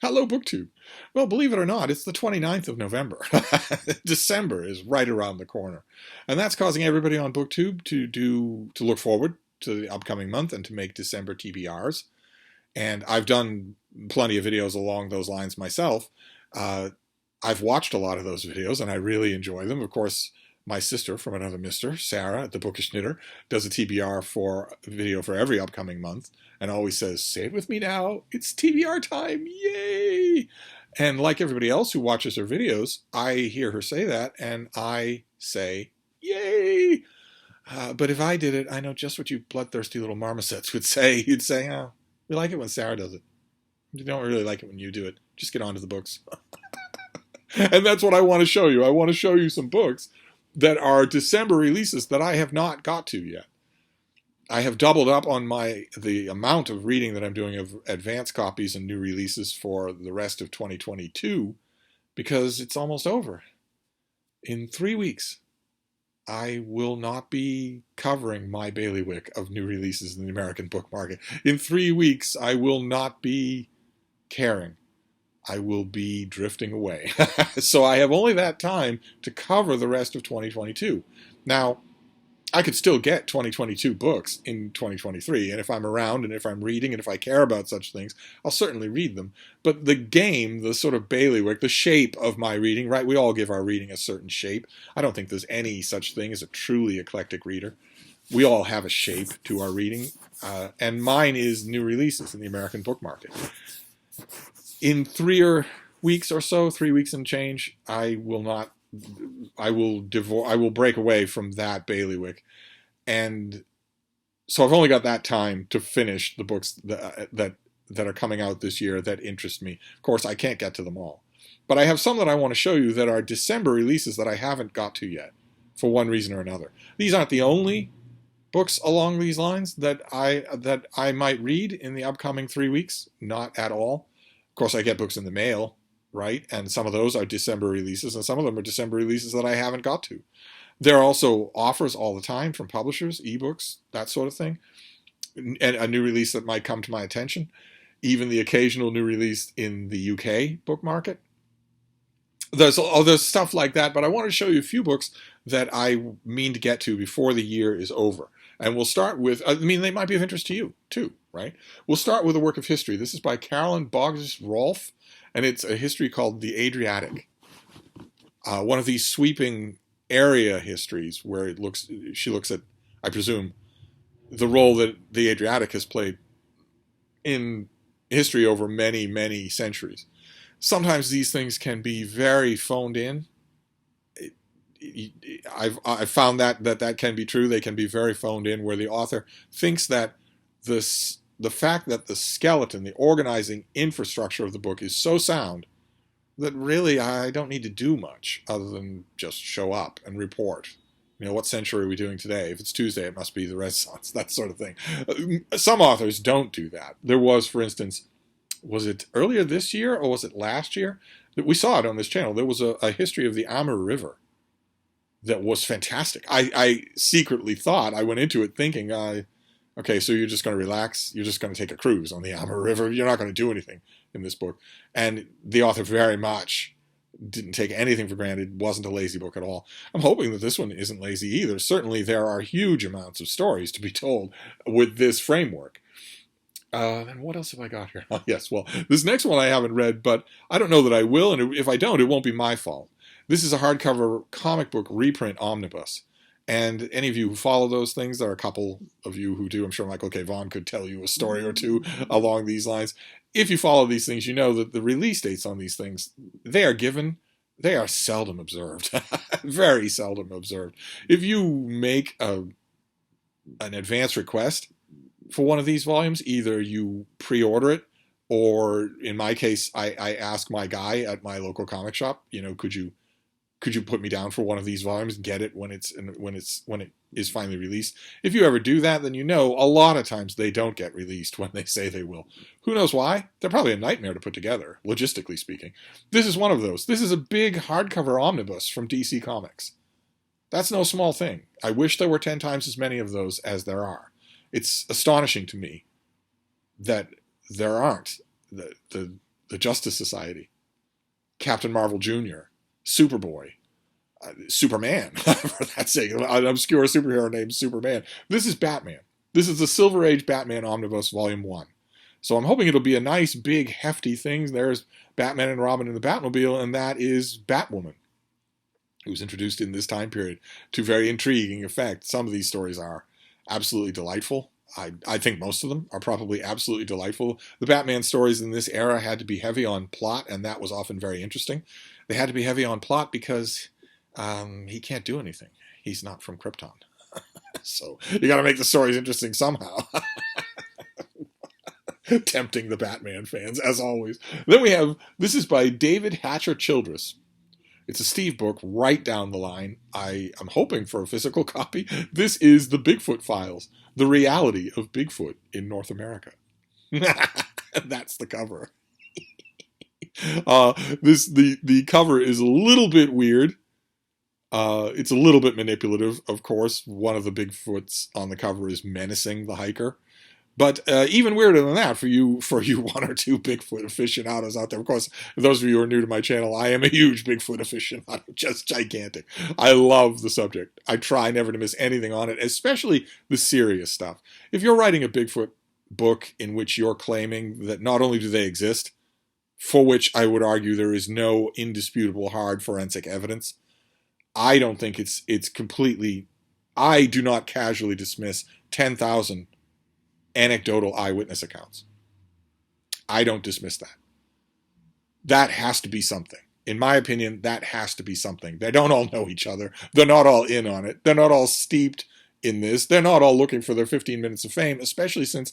Hello, BookTube. Well, believe it or not, it's the 29th of November. December is right around the corner. And that's causing everybody on BookTube to look forward to the upcoming month and to make December TBRs. And I've done plenty of videos along those lines myself. I've watched a lot of those videos and I really enjoy them. Of course, my sister from another mister, Sarah, the Bookish Knitter, does a TBR video for every upcoming month and always says, "Say it with me now, it's TBR time, yay!" And like everybody else who watches her videos, I hear her say that and I say, yay! But if I did it, I know just what you bloodthirsty little marmosets would say. You'd say, "Oh, we like it when Sarah does it. You don't really like it when you do it. Just get on to the books." And that's what I want to show you. I want to show you some books that are December releases that I have not got to yet. I have doubled up on the amount of reading that I'm doing of advanced copies and new releases for the rest of 2022 because it's almost over. In 3 weeks, I will not be covering my bailiwick of new releases in the American book market. In 3 weeks, I will not be caring. I will be drifting away. So I have only that time to cover the rest of 2022. Now, I could still get 2022 books in 2023, and if I'm around and if I'm reading and if I care about such things, I'll certainly read them. But the game, the sort of bailiwick, the shape of my reading, right? We all give our reading a certain shape. I don't think there's any such thing as a truly eclectic reader. We all have a shape to our reading, and mine is new releases in the American book market. In 3 weeks or so, 3 weeks and change, I will break away from that bailiwick. And so I've only got that time to finish the books that are coming out this year that interest me. Of course, I can't get to them all. But I have some that I want to show you that are December releases that I haven't got to yet, for one reason or another. These aren't the only books along these lines that I might read in the upcoming 3 weeks, not at all. Of course, I get books in the mail, right? And some of those are December releases, and some of them are December releases that I haven't got to. There are also offers all the time from publishers, ebooks, that sort of thing, and a new release that might come to my attention, even the occasional new release in the UK book market. There's stuff like that, but I want to show you a few books that I mean to get to before the year is over. And we'll start with, they might be of interest to you, too, right? We'll start with a work of history. This is by Carolyn Boggs-Rolfe, and it's a history called The Adriatic. One of these sweeping area histories where she looks at, I presume, the role that the Adriatic has played in history over many, many centuries. Sometimes these things can be very phoned in. I've found that can be true. They can be very phoned in, where the author thinks that the fact that the skeleton, the organizing infrastructure of the book is so sound that really I don't need to do much other than just show up and report. What century are we doing today? If it's Tuesday, it must be the Renaissance, that sort of thing. Some authors don't do that. There was, for instance, was it earlier this year or was it last year? We saw it on this channel. There was a history of the Amur River that was fantastic. I secretly thought, I went into it thinking, okay, so you're just going to relax. You're just going to take a cruise on the Amur River. You're not going to do anything in this book. And the author very much didn't take anything for granted, wasn't a lazy book at all. I'm hoping that this one isn't lazy either. Certainly there are huge amounts of stories to be told with this framework. And what else have I got here? Oh, yes, well, this next one I haven't read, but I don't know that I will, and if I don't, it won't be my fault. This is a hardcover comic book reprint omnibus. And any of you who follow those things, there are a couple of you who do. I'm sure Michael K. Vaughan could tell you a story or two along these lines. If you follow these things, you know that the release dates on these things, they are given. They are seldom observed. Very seldom observed. If you make an advance request for one of these volumes, either you pre-order it, or in my case, I ask my guy at my local comic shop, could you put me down for one of these volumes and get it when it is finally released? If you ever do that, then a lot of times they don't get released when they say they will. Who knows why? They're probably a nightmare to put together, logistically speaking. This is one of those. This is a big hardcover omnibus from DC Comics. That's no small thing. I wish there were 10 times as many of those as there are. It's astonishing to me that there aren't. The the Justice Society, Captain Marvel Jr., Superboy, Superman, for that sake, an obscure superhero named Superman. This is Batman. This is the Silver Age Batman Omnibus Volume 1. So I'm hoping it'll be a nice, big, hefty thing. There's Batman and Robin in the Batmobile, and that is Batwoman, who's introduced in this time period to very intriguing effect. Some of these stories are absolutely delightful. I think most of them are probably absolutely delightful. The Batman stories in this era had to be heavy on plot, and that was often very interesting. They had to be heavy on plot because he can't do anything. He's not from Krypton. So you got to make the stories interesting somehow. Tempting the Batman fans, as always. Then we have, this is by David Hatcher Childress. It's a Steve book right down the line. I am hoping for a physical copy. This is the Bigfoot Files, the reality of Bigfoot in North America. That's the cover. The cover is a little bit weird. It's a little bit manipulative, of course. One of the Bigfoots on the cover is menacing the hiker. But even weirder than that, for you one or two Bigfoot aficionados out there. Of course, those of you who are new to my channel, I am a huge Bigfoot aficionado, just gigantic. I love the subject. I try never to miss anything on it, especially the serious stuff. If you're writing a Bigfoot book in which you're claiming that not only do they exist, for which I would argue there is no indisputable hard forensic evidence, I don't think it's completely. I do not casually dismiss 10,000 anecdotal eyewitness accounts. I don't dismiss that. That has to be something. In my opinion, that has to be something. They don't all know each other. They're not all in on it. They're not all steeped in this. They're not all looking for their 15 minutes of fame, especially since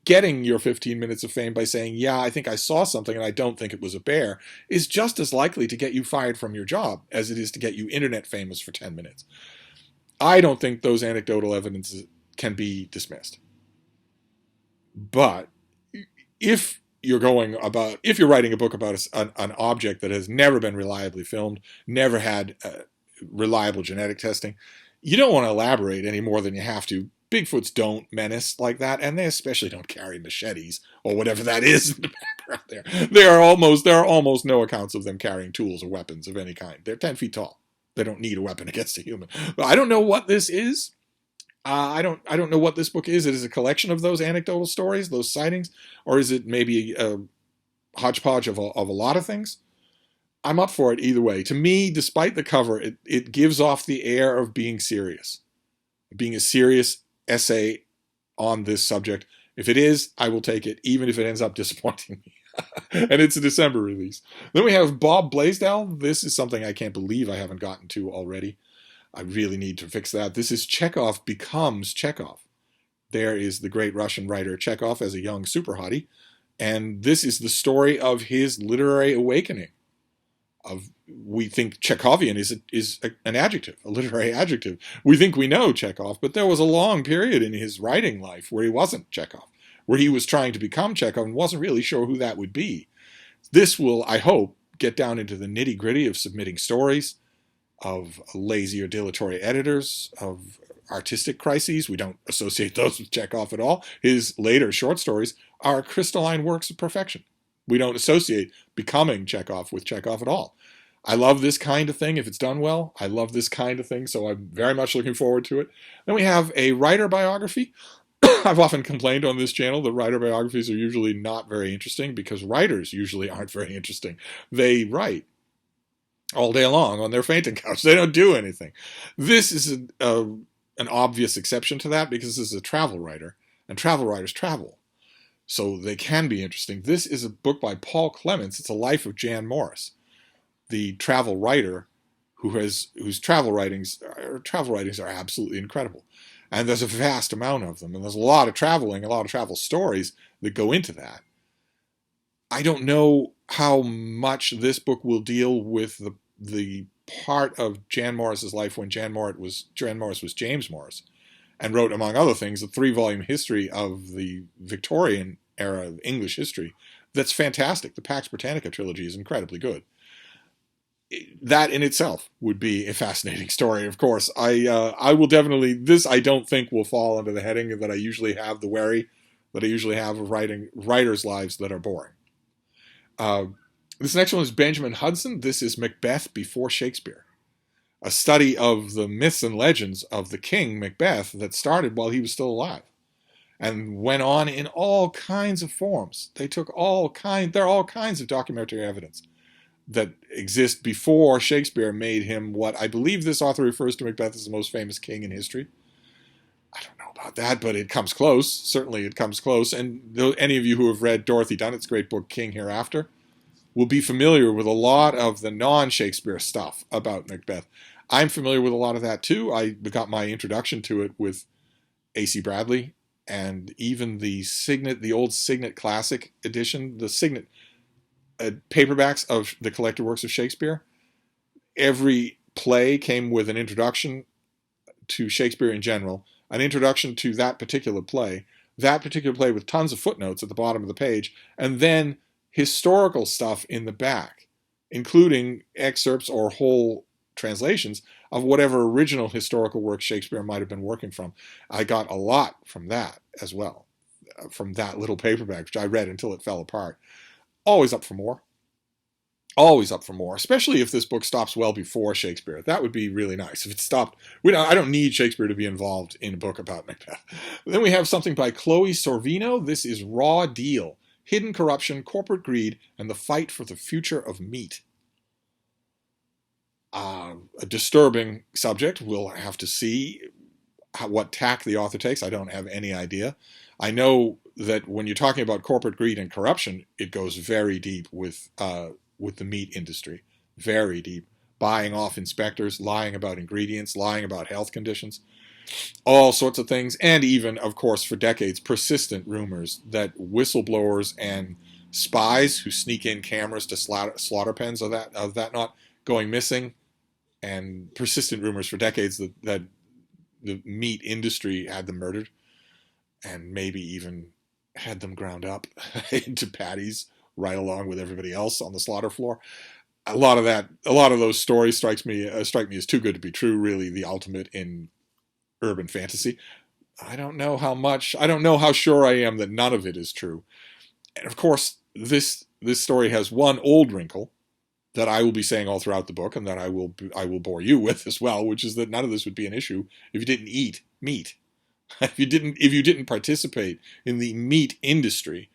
getting your 15 minutes of fame by saying, yeah, I think I saw something and I don't think it was a bear, is just as likely to get you fired from your job as it is to get you internet famous for 10 minutes. I don't think those anecdotal evidences can be dismissed. But if you're writing a book about an object that has never been reliably filmed, never had reliable genetic testing, you don't want to elaborate any more than you have to. Bigfoots don't menace like that, and they especially don't carry machetes or whatever that is in the background there. There are almost no accounts of them carrying tools or weapons of any kind. They're 10 feet tall. They don't need a weapon against a human. But I don't know what this is. I don't know what this book is. It is a collection of those anecdotal stories, those sightings, or is it maybe a hodgepodge of a lot of things? I'm up for it either way. To me, despite the cover, it gives off the air of being serious, being a serious essay on this subject. If it is, I will take it, even if it ends up disappointing me. And it's a December release. Then we have Bob Blaisdell. This is something I can't believe I haven't gotten to already. I really need to fix that. This is Chekhov Becomes Chekhov. There is the great Russian writer Chekhov as a young super hottie, and this is the story of his literary awakening. We think Chekhovian is an adjective, a literary adjective. We think we know Chekhov, but there was a long period in his writing life where he wasn't Chekhov, where he was trying to become Chekhov and wasn't really sure who that would be. This will, I hope, get down into the nitty-gritty of submitting stories, of lazy or dilatory editors, of artistic crises. We don't associate those with Chekhov at all. His later short stories are crystalline works of perfection. We don't associate becoming Chekhov with Chekhov at all. I love this kind of thing if it's done well. I love this kind of thing, so I'm very much looking forward to it. Then we have a writer biography. I've often complained on this channel that writer biographies are usually not very interesting because writers usually aren't very interesting. They write all day long on their fainting couch. They don't do anything. This is an obvious exception to that because this is a travel writer, and travel writers travel. So they can be interesting. This is a book by Paul Clements. It's a life of Jan Morris, the travel writer whose travel writings are absolutely incredible. And there's a vast amount of them. And there's a lot of traveling, a lot of travel stories that go into that. I don't know how much this book will deal with the part of Jan Morris's life when Jan Morris was James Morris, and wrote, among other things, a 3-volume history of the Victorian era of English history that's fantastic. The Pax Britannica trilogy is incredibly good. That in itself would be a fascinating story, of course. I will definitely, this I don't think will fall under the heading that I usually have, the worry that I usually have of writing writers' lives that are boring. Uh, this next one is Benjamin Hudson. This is Macbeth before Shakespeare, a study of the myths and legends of the king Macbeth that started while he was still alive and went on in all kinds of forms. There are all kinds of documentary evidence that exist before Shakespeare made him what I believe this author refers to Macbeth as the most famous king in history. I don't know about that, but it comes close. Certainly it comes close. And any of you who have read Dorothy Dunnett's great book, King Hereafter, will be familiar with a lot of the non-Shakespeare stuff about Macbeth. I'm familiar with a lot of that too. I got my introduction to it with A.C. Bradley, and even the old Signet Classic edition, the Signet paperbacks of the collected works of Shakespeare. Every play came with an introduction to Shakespeare in general, an introduction to that particular play with tons of footnotes at the bottom of the page, and then historical stuff in the back, including excerpts or whole translations of whatever original historical work Shakespeare might have been working from. I got a lot from that as well, from that little paperback, which I read until it fell apart. Always up for more. Always up for more, especially if this book stops well before Shakespeare. That would be really nice. If it stopped, I don't need Shakespeare to be involved in a book about Macbeth. Then we have something by Chloe Sorvino. This is Raw Deal: Hidden Corruption, Corporate Greed, and the Fight for the Future of Meat. A disturbing subject. We'll have to see what tack the author takes. I don't have any idea. I know that when you're talking about corporate greed and corruption, it goes very deep with the meat industry. Very deep. Buying off inspectors, lying about ingredients, lying about health conditions, all sorts of things. And even, of course, for decades, persistent rumors that whistleblowers and spies who sneak in cameras to slaughter pens of that not going missing, and persistent rumors for decades that the meat industry had them murdered and maybe even had them ground up into patties right along with everybody else on the slaughter floor. A lot of those stories strike me as too good to be true, really the ultimate in urban fantasy. I don't know how sure I am that none of it is true. And of course, this story has one old wrinkle that I will be saying all throughout the book, and that I will bore you with as well, which is that none of this would be an issue if you didn't eat meat. If you didn't participate in the meat industry,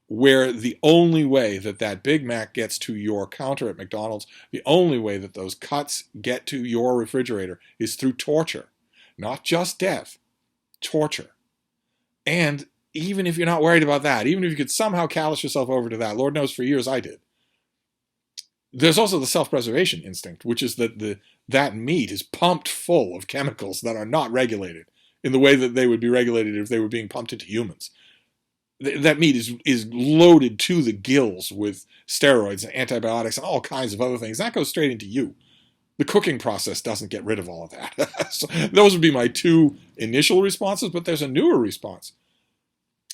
where the only way that Big Mac gets to your counter at McDonald's, the only way that those cuts get to your refrigerator is through torture. Not just death, torture. And even if you're not worried about that, even if you could somehow callous yourself over to that, Lord knows for years I did, there's also the self-preservation instinct, which is that meat is pumped full of chemicals that are not regulated in the way that they would be regulated if they were being pumped into humans. That meat is loaded to the gills with steroids and antibiotics and all kinds of other things. That goes straight into you. The cooking process doesn't get rid of all of that. So those would be my two initial responses, but there's a newer response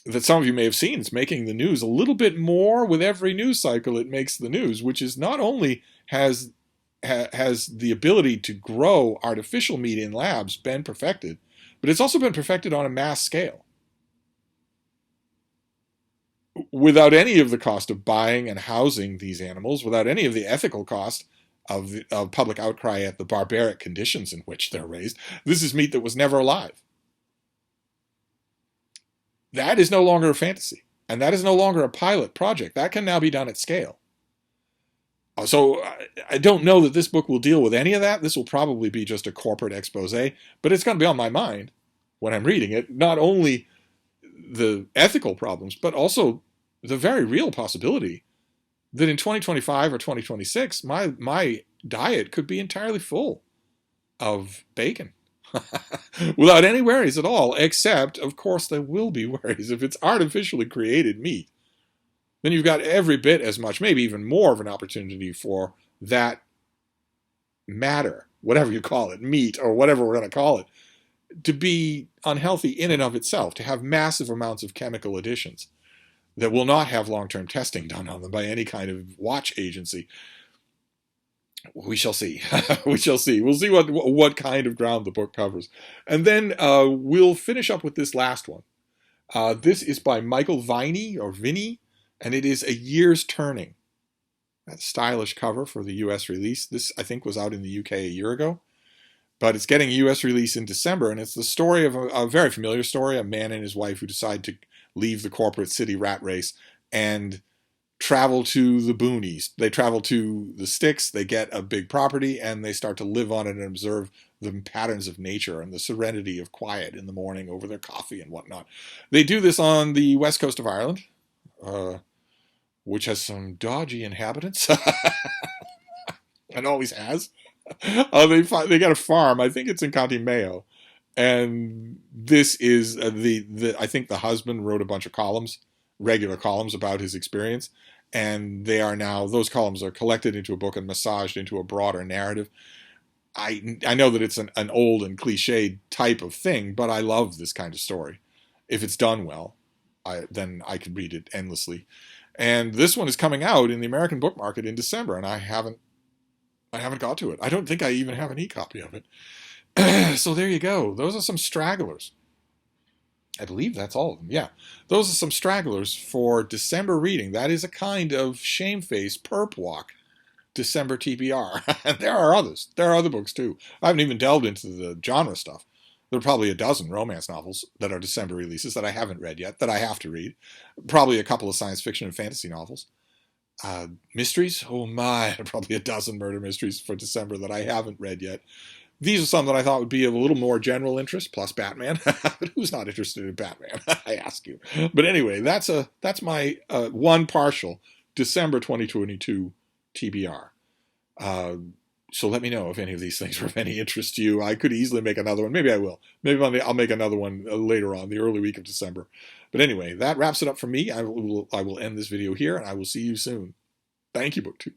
that some of you may have seen. It's making the news a little bit more with every news cycle it makes the news, which is not only has the ability to grow artificial meat in labs been perfected, but it's also been perfected on a mass scale, without any of the cost of buying and housing these animals, without any of the ethical cost of public outcry at the barbaric conditions in which they're raised. This is meat that was never alive. That is no longer a fantasy, and that is no longer a pilot project. That can now be done at scale. So I don't know that this book will deal with any of that. This will probably be just a corporate expose, but it's going to be on my mind when I'm reading it, not only the ethical problems, but also the very real possibility that in 2025 or 2026, my diet could be entirely full of bacon. Without any worries at all, except, of course, there will be worries. If it's artificially created meat, then you've got every bit as much, maybe even more of an opportunity for that matter, whatever you call it, meat or whatever we're going to call it, to be unhealthy in and of itself, to have massive amounts of chemical additions that will not have long-term testing done on them by any kind of watch agency. We shall see. We shall see. We'll see what kind of ground the book covers. And then we'll finish up with this last one. This is by Michael Viney, or Vinny. And it is A Year's Turning. That stylish cover for the US release. This, I think, was out in the UK a year ago. But it's getting a US release in December, and it's the story of a very familiar story, a man and his wife who decide to leave the corporate city rat race and travel to the boonies. They travel to the sticks, they get a big property, and they start to live on it and observe the patterns of nature and the serenity of quiet in the morning over their coffee and whatnot. They do this on the west coast of Ireland, which has some dodgy inhabitants, and always has. They got a farm. I think it's in County Mayo, and this is I think the husband wrote a bunch of columns, regular columns about his experience, and they are now, those columns are collected into a book and massaged into a broader narrative. I know that it's an old and cliched type of thing, but I love this kind of story. If it's done well, then I could read it endlessly. And this one is coming out in the American book market in December, and I haven't got to it. I don't think I even have an e-copy of it. So there you go. Those are some stragglers. I believe that's all of them. Yeah. Those are some stragglers for December reading. That is a kind of shamefaced perp walk December TBR. And there are others. There are other books too. I haven't even delved into the genre stuff. There are probably a dozen romance novels that are December releases that I haven't read yet, that I have to read. Probably a couple of science fiction and fantasy novels. Mysteries? Oh my, probably a dozen murder mysteries for December that I haven't read yet. These are some that I thought would be of a little more general interest, plus Batman. But who's not interested in Batman? I ask you. But anyway, that's my one partial December 2022 TBR. So let me know if any of these things are of any interest to you. I could easily make another one. Maybe I will. Maybe I'll make another one later on, the early week of December. But anyway, that wraps it up for me. I will end this video here, and I will see you soon. Thank you, BookTube.